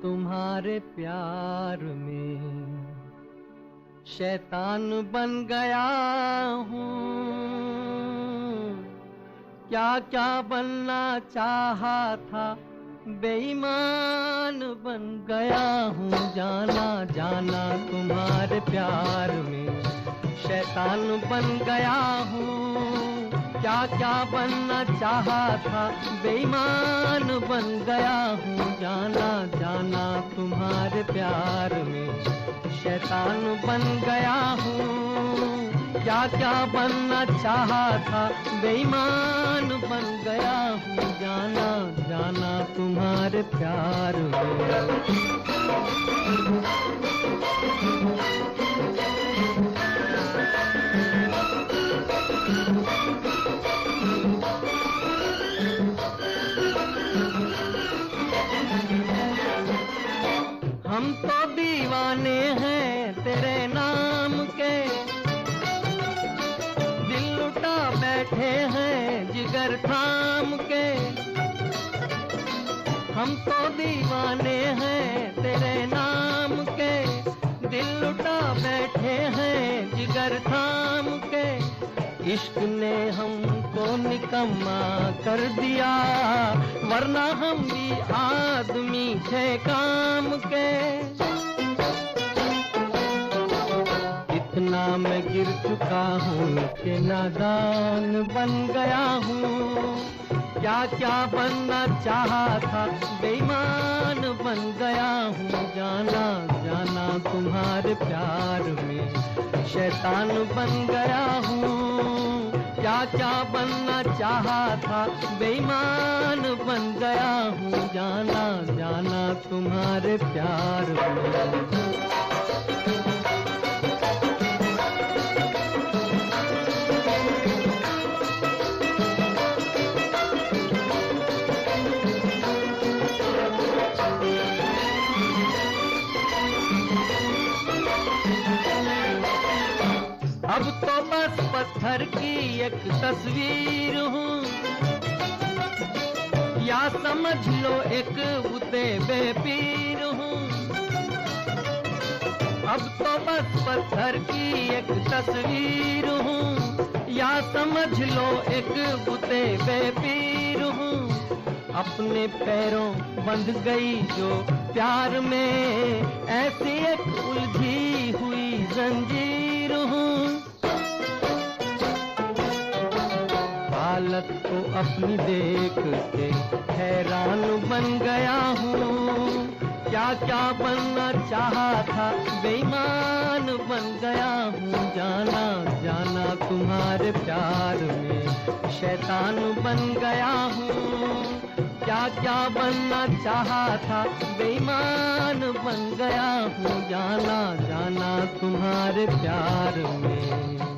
तुम्हारे प्यार में शैतान बन गया हूँ। क्या क्या बनना चाहा था बेईमान बन गया हूँ। जाना जाना तुम्हारे प्यार में शैतान बन गया हूँ। क्या क्या बनना चाहा था बेईमान बन गया हूँ। जाना जाना तुम्हारे प्यार में शैतान बन गया हूँ। क्या क्या बनना चाहा था बेईमान बन गया हूँ। जाना जाना तुम्हारे प्यार में। हम तो दीवाने हैं तेरे नाम के, दिल लुटा बैठे हैं जिगर थाम के। हम तो दीवाने हैं तेरे नाम के, दिल लुटा बैठे हैं जिगर थाम के। इश्क ने हमको निकम्मा कर दिया, वरना हम भी आदमी थे काम के। इतना मैं गिर चुका हूँ कि नादान बन गया हूँ। क्या क्या बनना चाहा था बेईमान बन गया हूँ। जाना जाना तुम्हारे प्यार में शैतान बन गया हूँ। क्या क्या बनना चाहा था बेईमान बन गया हूँ। जाना जाना तुम्हारे प्यार में। अब तो बस पत्थर की एक तस्वीर हूँ, या समझ लो एक बुते बेपीर हूँ। अब तो बस पत्थर की एक तस्वीर हूँ, या समझ लो एक बुते बेपीर हूँ। अपने पैरों बंध गई जो प्यार में, ऐसी एक उलझी हुई जंजीर हूँ। हालत को अपनी देख के हैरान बन गया हूँ। क्या क्या बनना चाहा था बेईमान बन गया हूँ। जाना जाना तुम्हारे प्यार में शैतान बन गया हूँ। क्या क्या बनना चाहा था बेईमान बन गया हूँ। जाना जाना तुम्हारे प्यार में।